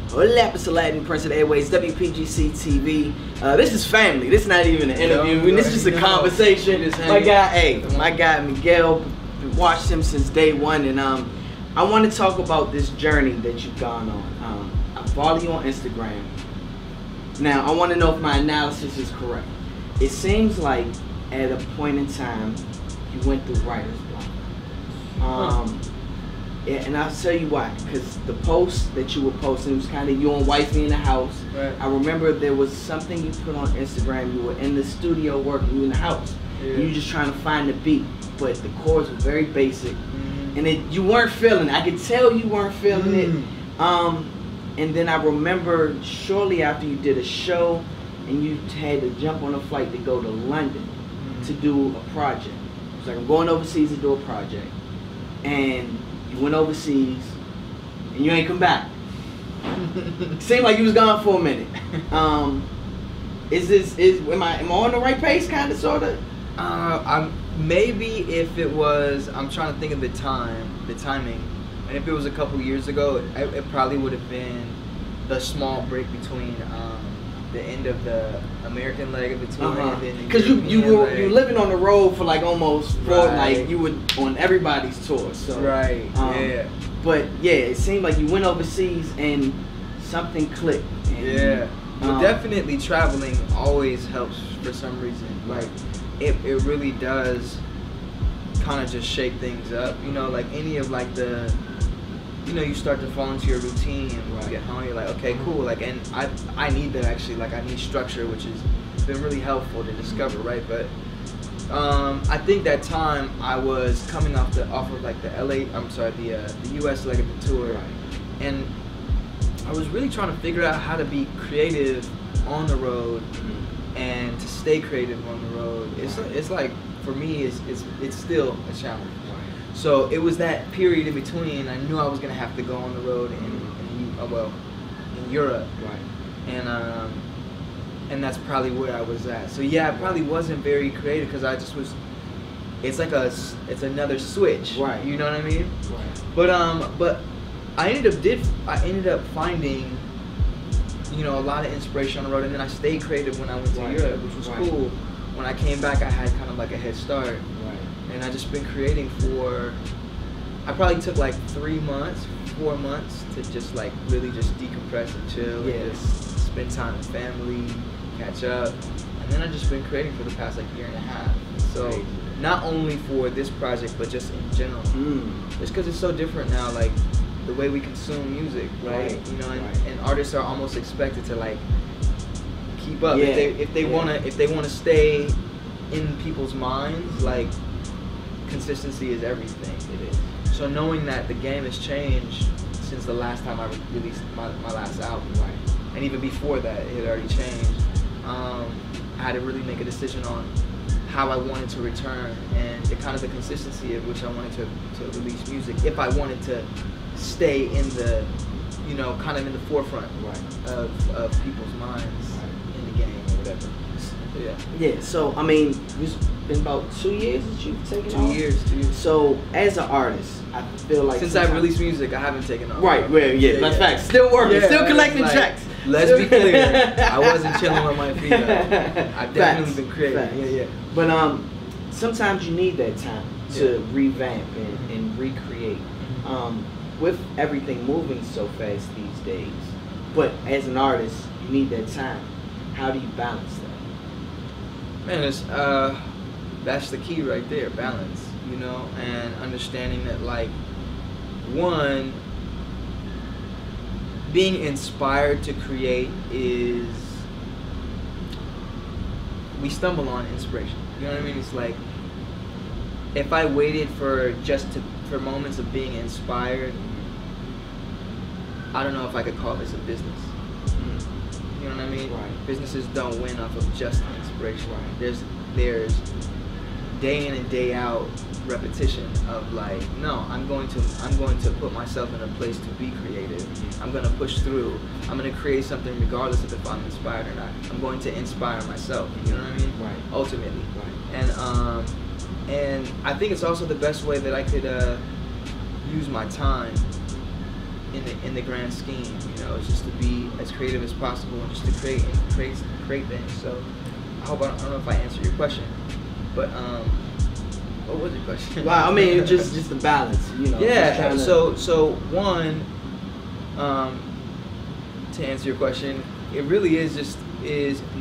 Hola, it's Aladdin, Prince of the Airways, WPGC TV. This is family. This is not even an interview. This is just a conversation. My guy Miguel. Watched him since day one, and I want to talk about this journey that you've gone on. I follow you on Instagram. Now, I want to know if my analysis is correct. It seems like at a point in time, you went through writer's block. Yeah, and I'll tell you why. Because the post that you were posting was kind of you and wifey in the house. Right. I remember there was something you put on Instagram. You were in the studio working, you were in the house. Yeah. You were just trying to find the beat, but the chords were very basic. And you weren't feeling it. I could tell you weren't feeling it. And then I remember shortly after you did a show and you had to jump on a flight to go to London to do a project. It was like, I'm going overseas to do a project. And you went overseas and you ain't come back. Seemed like you was gone for a minute. Am I on the right pace, kind of, sort of? Maybe if it was, I'm trying to think of the timing, and if it was a couple years ago, it probably would have been the small break between the end of the American leg of the tour and then because you were living on the road for like almost like you were on everybody's tour. So yeah. But yeah, it seemed like you went overseas and something clicked. And, well, definitely traveling always helps for some reason. Like it really does kind of just shake things up. You know, like any of like the, you know, you start to fall into your routine and when you get home, you're like, okay, cool. Like, and I need that actually. Like, I need structure, which has been really helpful to discover, right? But I think that time I was coming off of like the U.S. leg of the tour, and I was really trying to figure out how to be creative on the road and to stay creative on the road. It's like for me, it's still a challenge. So it was that period in between. I knew I was gonna have to go on the road in Europe, and that's probably where I was at. So yeah, I probably wasn't very creative because I just was. It's like it's another switch, right? You know what I mean? Right. But I ended up finding, you know, a lot of inspiration on the road, and then I stayed creative when I went to Europe, which was cool. When I came back, I had kind of like a head start. And I just been creating for, I probably took like 3 months, 4 months to just like really just decompress and chill and just spend time with family, catch up. And then I've just been creating for the past like year and a half. So not only for this project, but just in general. Just because it's so different now, like the way we consume music, right? You know, and artists are almost expected to like keep up. If they wanna stay in people's minds, like consistency is everything. It is. So knowing that the game has changed since the last time I released my last album, and even before that it had already changed, I had to really make a decision on how I wanted to return and the kind of the consistency of which I wanted to release music if I wanted to stay in the, you know, kind of in the forefront of people's minds in the game or whatever. Yeah, so I mean, it's been about 2 years that you've taken off? 2 years. So as an artist, I feel like since I've released music, I haven't taken off. That's facts. Still working, still collecting checks. Let's be clear, I wasn't chilling on my feet. I've definitely been creating. But sometimes you need that time to revamp and recreate. With everything moving so fast these days, but as an artist, you need that time. How do you balance that? Man, it's that's the key right there, balance, you know, and understanding that, like, one, being inspired to create is, we stumble on inspiration, you know what I mean? It's like, if I waited for moments of being inspired, I don't know if I could call this a business. You know what I mean? Businesses don't win off of just inspiration. There's day in and day out repetition of like, no, I'm going to put myself in a place to be creative. I'm going to push through. I'm going to create something regardless of if I'm inspired or not. I'm going to inspire myself. You know what I mean? Ultimately. And I think it's also the best way that I could use my time in the grand scheme. You know, it's just to be as creative as possible and just to create things. So I don't know if I answered your question, but what was your question? Wow, I mean, just the balance, you know. Yeah. So one, to answer your question, it really is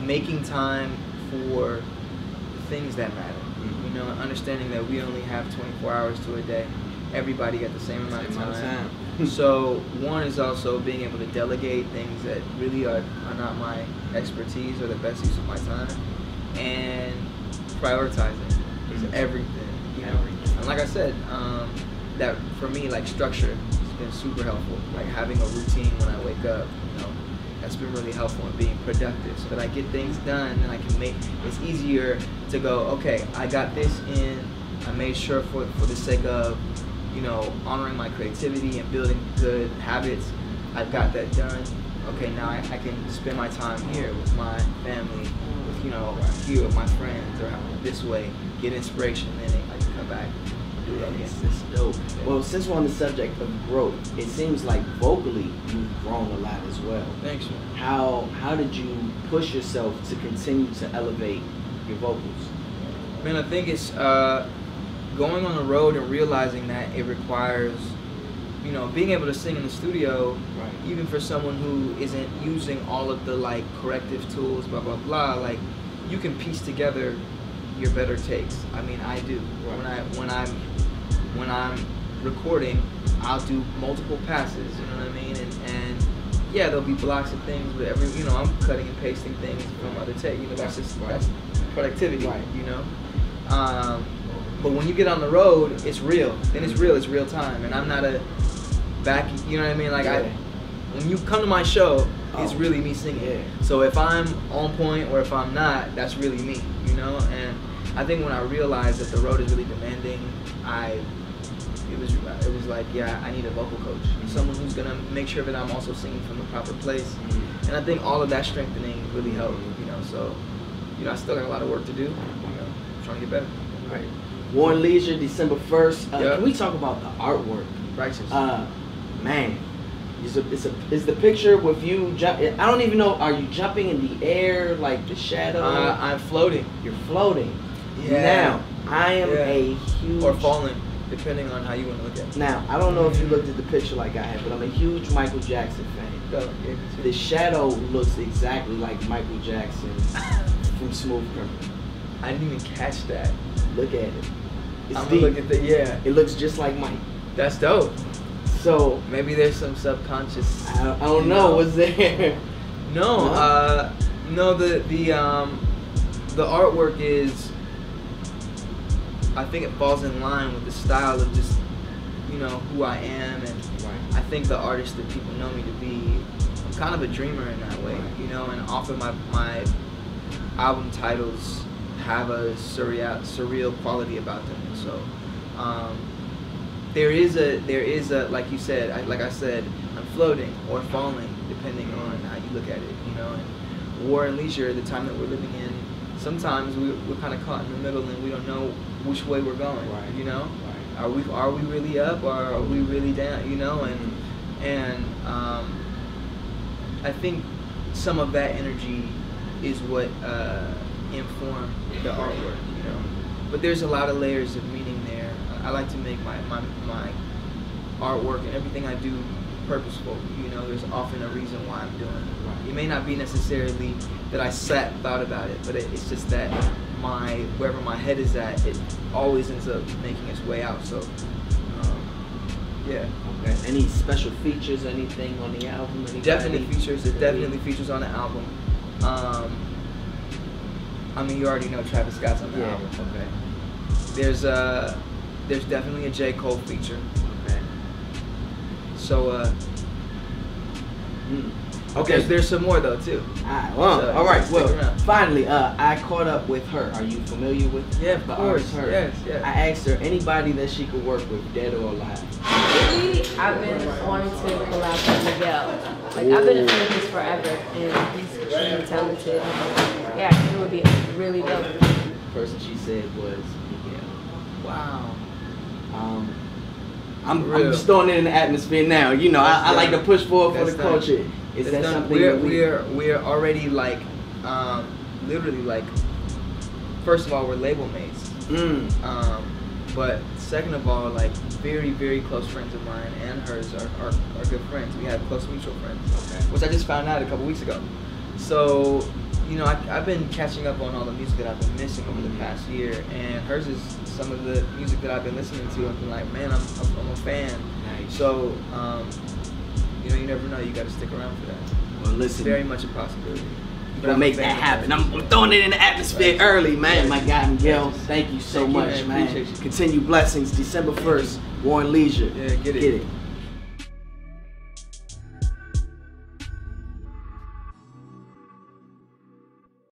making time for things that matter. You know, understanding that we only have 24 hours to a day. Everybody got the same amount of time. So one is also being able to delegate things that really are not my expertise or the best use of my time, and prioritizing is everything. You know, and like I said, that for me, like, structure has been super helpful. Like having a routine when I wake up, you know, that's been really helpful in being productive, so that I get things done and I can it's easier to go, okay, I got this in, I made sure for the sake of, you know, honoring my creativity and building good habits, I've got that done. Okay, now I can spend my time here with my family, with, you know, here with my friends, or this way, get inspiration, and then I can come back and do it again. It's dope. Yeah. Well, since we're on the subject of growth, it seems like vocally you've grown a lot as well. Thanks, man. How did you push yourself to continue to elevate your vocals? Man, I think it's going on the road and realizing that it requires, you know, being able to sing in the studio, right, even for someone who isn't using all of the, like, corrective tools, blah, blah, blah, like, you can piece together your better takes. I mean, I do. Right. When I'm recording, I'll do multiple passes, you know what I mean? And yeah, there'll be blocks of things, but you know, I'm cutting and pasting things from other takes. You know, that's productivity, right, you know? But when you get on the road, it's real. Then it's real time. And I'm not a back, you know what I mean? Like, when you come to my show, it's really me singing. Yeah. So if I'm on point or if I'm not, that's really me, you know? And I think when I realized that the road is really demanding, it was like, yeah, I need a vocal coach. Someone who's gonna make sure that I'm also singing from the proper place. And I think all of that strengthening really helped, you know? So, you know, I still got a lot of work to do, you know, trying to get better. Right. War and Leisure, December 1st. Can we talk about the artwork? Righteous. Man, is the picture with you I don't even know, are you jumping in the air, like the shadow? I'm floating. You're floating. Yeah. Now, I am a huge... Or falling, depending on how you want to look at it. Now, I don't know if you looked at the picture like I had, but I'm a huge Michael Jackson fan. The shadow looks exactly like Michael Jackson from Smooth Criminal. I didn't even catch that. Look at it. It's I'm deep. gonna look at it looks just like Mike. That's dope. So maybe there's some subconscious. I don't know. What's there? No. No. The artwork is. I think it falls in line with the style of just, you know, who I am, and I think the artist that people know me to be. I'm kind of a dreamer in that way, you know, and often my album titles have a surreal quality about them. And so there is a like you said, like I said, I'm floating or falling depending on how you look at it, you know. And War and Leisure, the time that we're living in, sometimes we're kind of caught in the middle and we don't know which way we're going, you know. Are we really up or are we really down, you know? And I think some of that energy is what inform the artwork, you know. But there's a lot of layers of meaning there. I like to make my artwork and everything I do purposeful, you know. There's often a reason why I'm doing it. It may not be necessarily that I sat and thought about it, but it's just that wherever my head is at, it always ends up making its way out. So yeah. Okay. Any special features, anything on the album? Definitely features. It definitely features on the album. I mean, you already know Travis Scott's on the album. Okay. There's definitely a J. Cole feature. Okay. So okay. There's some more though too. All right. Well, finally, I caught up with her. Are you familiar with? Yeah, of course. Her? Yes. I asked her anybody that she could work with, dead or alive. Really, I've been wanting to collab with Miguel. Like, I've been a fan of his forever, and he's extremely talented. Yeah, it would be really dope. The person she said was Miguel. Wow. I'm just throwing it in the atmosphere now. You know, I like to push forward for the culture. Is that something we're already like, literally like, first of all, we're label mates. But second of all, like very, very close friends of mine and hers are good friends. We have close mutual friends, which I just found out a couple weeks ago. So, you know, I've been catching up on all the music that I've been missing over the past year, and hers is some of the music that I've been listening to and been like, man, I'm a fan. Nice. So, you know, you never know. You got to stick around for that. Well, listen, It's very much a possibility. But make that happen. I'm throwing it in the atmosphere early, man. My guy Miguel, thank you so much, man. Appreciate you. Continued blessings. December 1st, Warren Leisure. Yeah, get it. Get it.